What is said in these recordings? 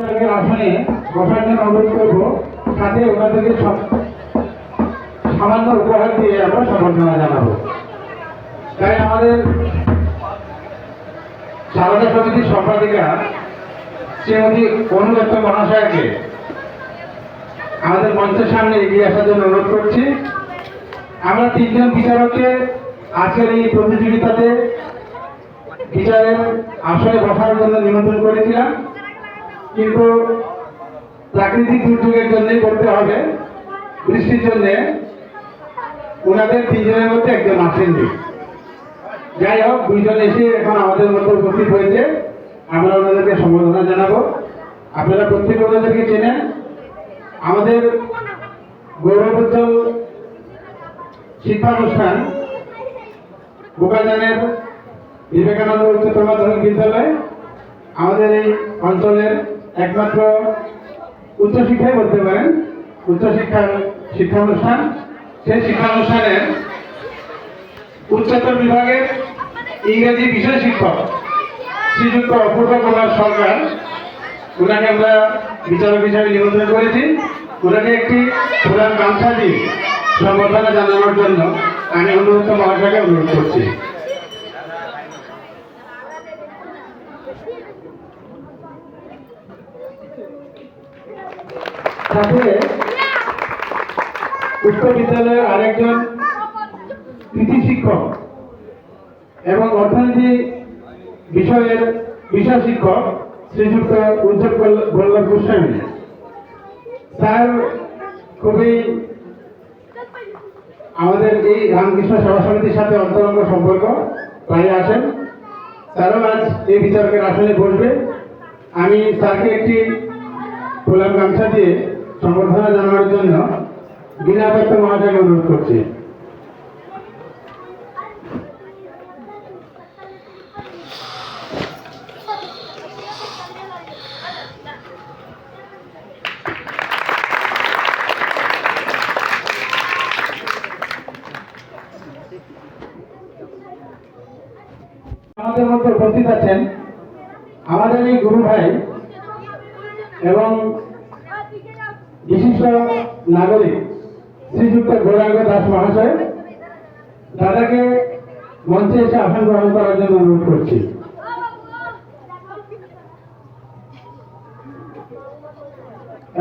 বিচারকের আসনে বসার জন্য অনুরোধ করব, সাথে ওনাদেরকে সামান্য উপহার দিয়ে আমরা সম্বর্ধনা জানাবো। তাই আমাদের সারদা সমিতির সম্পাদিকা শ্রীমতী অনুদত্ত মহাশয়কে আমাদের মঞ্চের সামনে এগিয়ে আসার জন্য অনুরোধ করছি। আমরা তিনজন বিচারককে আজকের এই প্রতিযোগিতাতে বিচারের আসনে বসার জন্য নিমন্ত্রণ করেছিলাম, কিন্তু প্রাকৃতিক দুর্যোগের জন্যই করতে হবে, বৃষ্টির জন্যে ওনাদের তিনজনের মধ্যে একজন আসেননি। যাই হোক, দুইজন এসে এখন আমাদের মধ্যে উপস্থিত হয়েছে, আমরা ওনাদেরকে সম্বর্ধনা জানাবো। আপনারা প্রত্যেকে ওনাদেরকে চেনেন। আমাদের গৌরবোজ্জ্বল শিক্ষানুষ্ঠান বোকাজানের বিবেকানন্দ উচ্চতর মাধ্যমিক বিদ্যালয় আমাদের এই অঞ্চলের একমাত্র উচ্চশিক্ষায় বলতে পারেন উচ্চশিক্ষার শিক্ষানুষ্ঠান। সেই শিক্ষানুষ্ঠানের উচ্চতর বিভাগের ইংরেজি বিষয় শিক্ষক শ্রীযুক্ত অপূর্ব কুমার সরকার, ওনাকে আমরা বিচারক হিসাবে নিমন্ত্রণ করেছি। ওনাকে একটি প্রধান গামছা দিয়ে সম্বর্ধনা জানানোর জন্য আমি অনুরোধ মহাশয়কে অনুরোধ করছি। সাথে উচ্চ বিদ্যালয়ের আরেকজন কৃষি শিক্ষক এবং অর্থনীতি বিষয়ের বিষয় শিক্ষক শ্রীযুক্ত উজ্জ্বল বল্লভ গোস্বামী স্যার খুবই আমাদের এই রামকৃষ্ণ সেবা সমিতির সাথে অন্তরঙ্গ সম্পর্ক, তাই আসেন। স্যারও আজ এই বিচারকের আসনে বসবে। আমি স্যারকে একটি প্রণাম গামছা দিয়ে সম্বর্ধনা জানানোর জন্য বিনা দত্ত মহাশয়কে অনুরোধ করছি। আমাদের মধ্যে উপস্থিত আছেন আমাদের এই গুরু ভাই এবং বিশিষ্ট নাগরিক শ্রীযুক্ত গৌরাঙ্গ দাস মহাশয়। দাদাকে মঞ্চে এসে আসন গ্রহণ করার জন্য অনুরোধ করছি।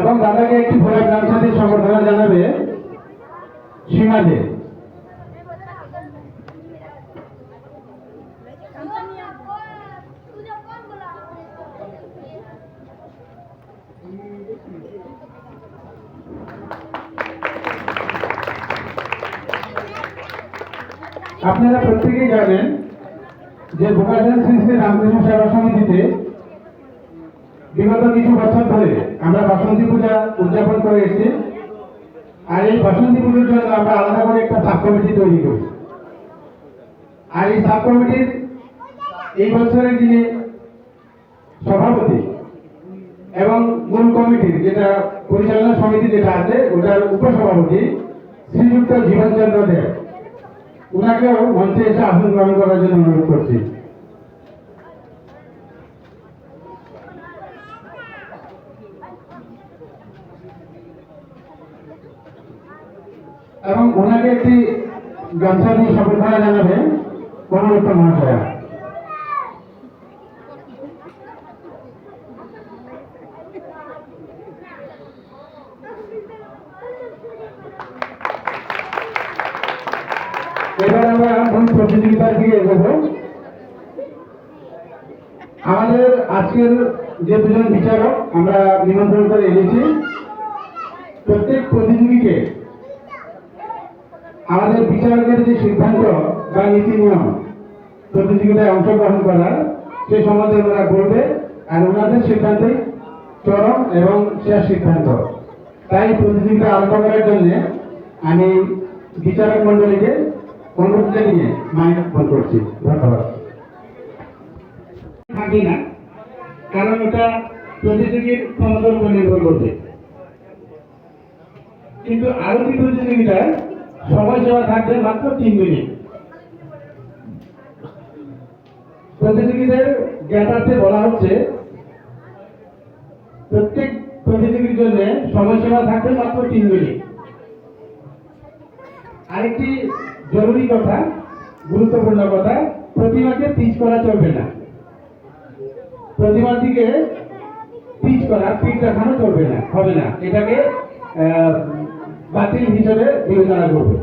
এবং দাদাকে একটি ভোলার গামছা দিয়ে সম্বর্ধনা জানাবে সীমা দে। আপনারা প্রত্যেকেই জানেন যে বোকাজান শ্রী শ্রী রামকৃষ্ণ সেবা সমিতিতে বিগত কিছু বছর ধরে আমরা বাসন্তী পূজা উদযাপন করে এসেছি। আর এই বাসন্তী পুজোর জন্য আমরা আলাদা করে একটা সাব কমিটি তৈরি করি। আর এই সাব কমিটির এই বছরের যিনি সভাপতি এবং মূল কমিটির যেটা পরিচালনা সমিতি যেটা আছে ওটার উপসভাপতি শ্রীযুক্ত জীবনচন্দ্র দেব, ওনাকেও মঞ্চে এসে আসন গ্রহণ করার জন্য অনুরোধ করছি। এবং ওনাকে একটি গামছা দিয়ে সম্বর্ধনা জানাবে অনুরোধ মহাশয়া। এবার আমরা মূল প্রতিযোগিতার দিকে এগোবো। আমাদের আজকের যে দুজন বিচারক আমরা নিমন্ত্রণ করে এনেছি, প্রত্যেক প্রতিযোগীকে আমাদের বিচারকের যে সিদ্ধান্ত বা নীতি নিয়ম প্রতিযোগিতায় অংশগ্রহণ করার সে সম্বন্ধে ওনারা বলবে, আর ওনাদের সিদ্ধান্তই চরম এবং শেষ সিদ্ধান্ত। তাই প্রতিযোগিতা আরম্ভ করার জন্য আমি বিচারক মন্ডলীকে অনুরোধ জানিয়ে মাইক ফোন করছি। ধন্যবাদ। থাকি না, কারণ ওটা প্রতিযোগীর ক্ষমতার উপর নির্ভর করবে, কিন্তু আরতি প্রতিযোগিতায় সময় সেবা থাকবে মাত্র 3 মিনিট। প্রতিযোগীদের জ্ঞাতার্থে বলা হচ্ছে প্রত্যেক প্রতিযোগীর জন্য সময়সীমা থাকবে মাত্র 3 মিনিট। আরেকটি জরুরি কথা, গুরুত্বপূর্ণ কথা, প্রতিমাকে পিচ করা চলবে না। প্রতিমার দিকে পিচ করা, পিচ দেখানো চলবে না, হবে না। এটাকে বাতিল হিসেবে বিবেচনা করবে,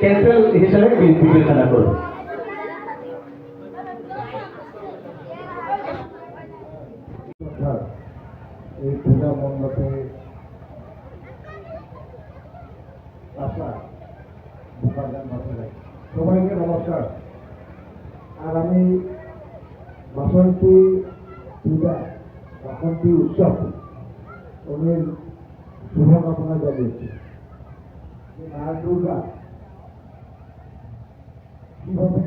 ক্যান্সেল হিসেবে বিবেচনা করবে। এই পূজা মণ্ডপে আসা সবাইকে নমস্কার। আর আমি বাসন্তী পূজা, বাসন্তী উৎসব ওদের শুভকামনা জানিয়েছি। মা দুর্গা কিভাবে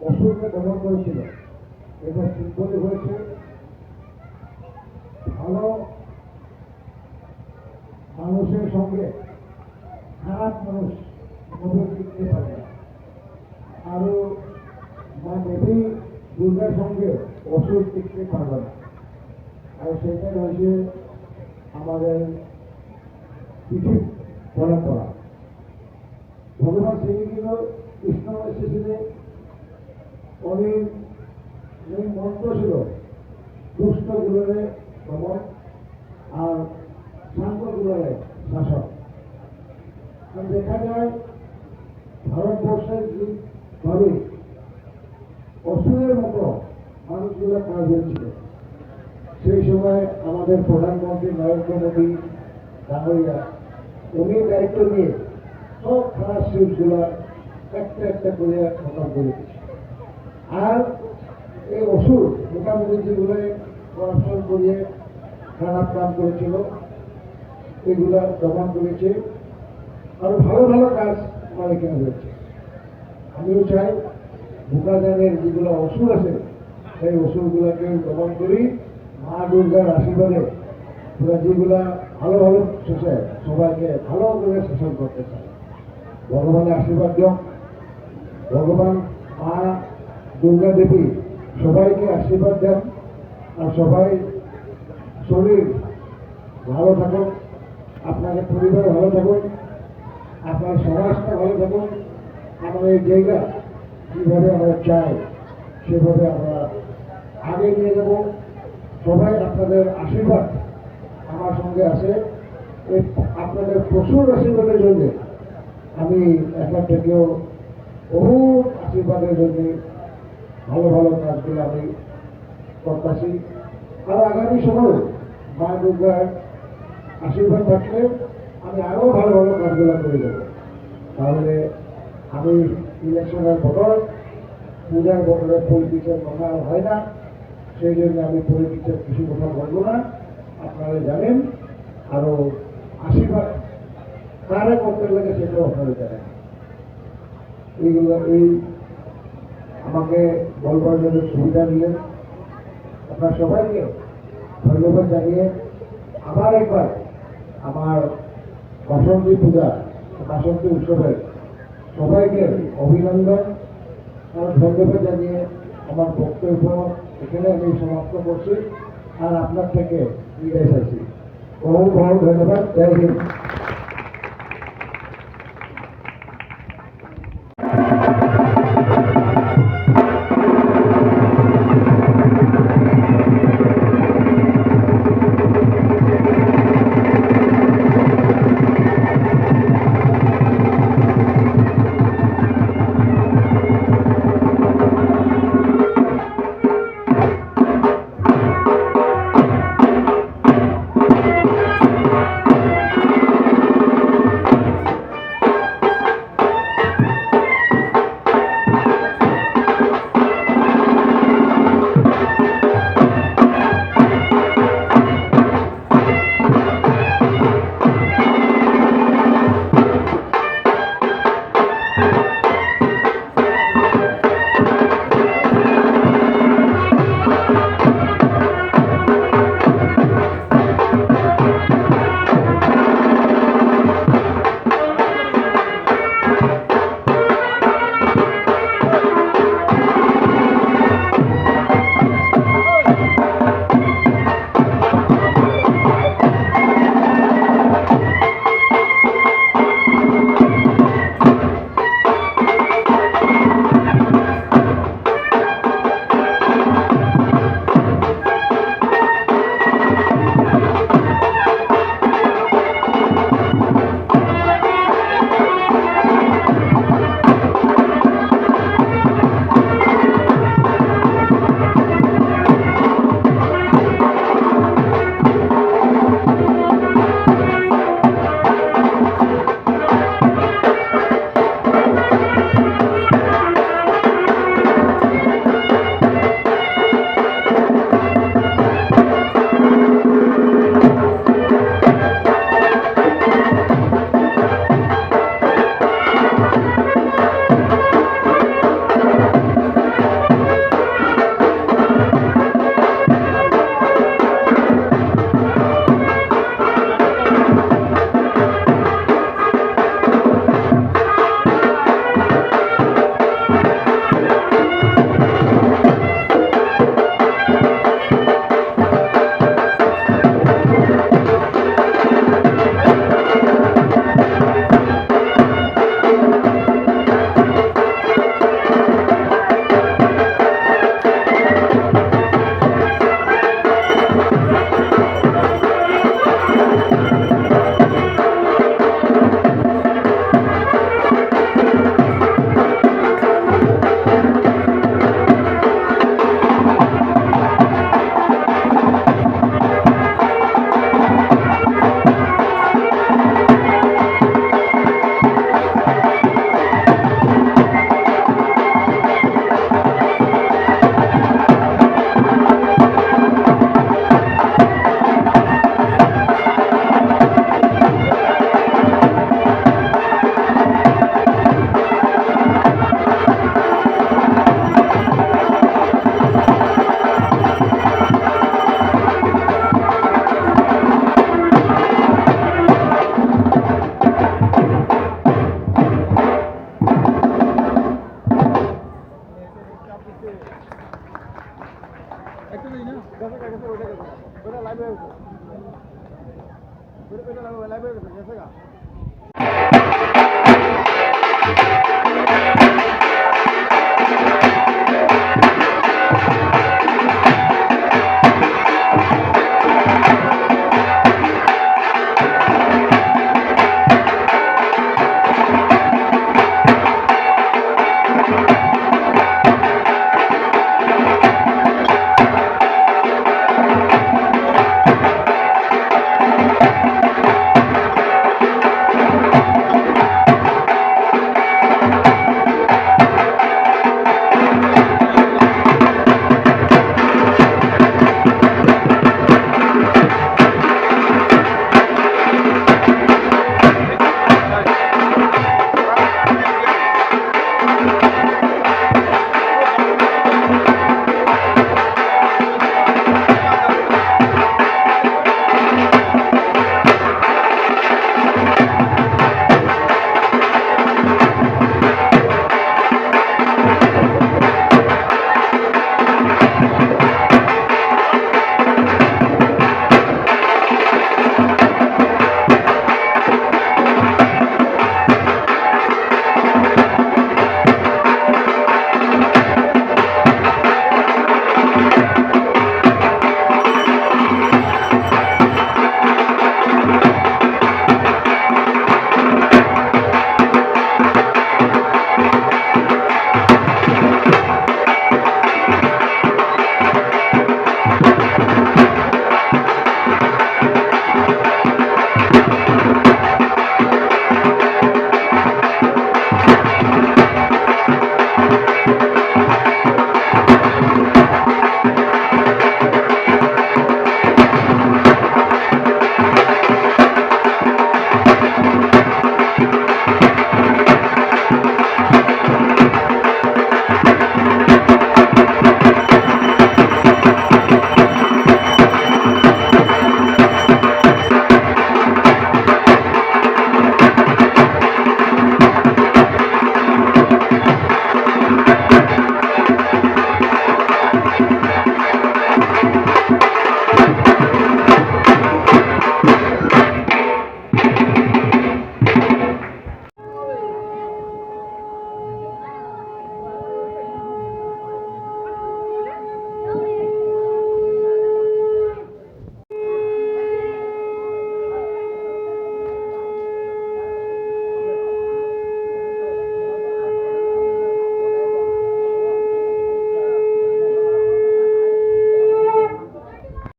অসুরকে দমন করেছিল এটা সিম্বলি হয়েছে ভালো মানুষের সঙ্গে খারাপ মানুষ কবে টিকতে পারে না। আরো মা দেবী দুর্গার সঙ্গে অসুর টিকতে পারবে না। আর সেটাই হয়েছে আমাদের পৃথিবী পরম্পরা। ভগবান শ্রীকৃষ্ণ কৃষ্ণ এসেছিলেন, অনেক মন্ত্র ছিল দুষ্ট গুলোরে দমন আর শান্ত গুলোরে শাসন। দেখা যায় ভারতবর্ষের যেভাবে অসুরের মতো মানুষগুলো কাজ হয়েছিল, সেই সময় আমাদের প্রধানমন্ত্রী নরেন্দ্র মোদী ডাঙ্গরিয়া উনি দায়িত্ব নিয়ে সব খারাপ সিটগুলা একটা একটা করে খতম করে দিচ্ছে। আর এই অসুর মোটামুটি যেগুলো করাপশন করিয়ে খারাপ কাম করেছিল এগুলা দমন করেছে। আরো ভালো ভালো কাজ আমার এখানে হয়েছে। আমিও চাই ভোকাজানের যেগুলো অসুর আছে সেই অসুরগুলাকে দমন করি মা দুর্গার আশীর্বাদে। ওরা যেগুলা ভালো ভালো শেষে সবাইকে ভালো করে শাসন করতে চায়। ভগবানের আশীর্বাদ দিও। ভগবান মা দুর্গা দেবী সবাইকে আশীর্বাদ দেন আর সবাই শরীর ভালো থাকুন, আপনাদের পরিবার ভালো থাকুন, আপনার সমাজটা ভালো থাকুন। আমাদের এই জায়গা কীভাবে আমরা চাই সেভাবে আমরা আগে নিয়ে যাব। সবাই আপনাদের আশীর্বাদ আমার সঙ্গে আছে। এই আপনাদের প্রচুর আশীর্বাদের জন্য আমি এখান থেকেও বহু আশীর্বাদের জন্য ভালো ভালো কাজগুলো আমি করতেছি। আর আগামী সময় মা দুর্গার আশীর্বাদ থাকলে আমি আরও ভালো ভালো কাজগুলো করে দেবো। তাহলে আমি ইলেকশনের বদল পূজার বদলে পলিটিক্সের কথা হয় না, সেই জন্য আমি পলিটিক্সের কিছু কথা বলবো না। আপনারা জানেন, আরও আশীর্বাদ কারা করতে লাগে সেটাও আপনারা জানেন। এইগুলো এই আমাকে বলবার জন্য সুবিধা দিলেন, আপনার সবাইকে ধন্যবাদ জানিয়ে আবার একবার আমার বাসন্তী পূজা, বাসন্তী উৎসবের সবাইকে অভিনন্দন আর ধন্যবাদ জানিয়ে আমার বক্তব্য এখানে আমি সমাপ্ত করছি। আর আপনার থেকে বিদায় চাইছি। বহু বহু ধন্যবাদ। জয় হিন্দ। ওটা লাইভ হয়ে গেছে, লাইভ হয়ে গেছে, গেছে গা।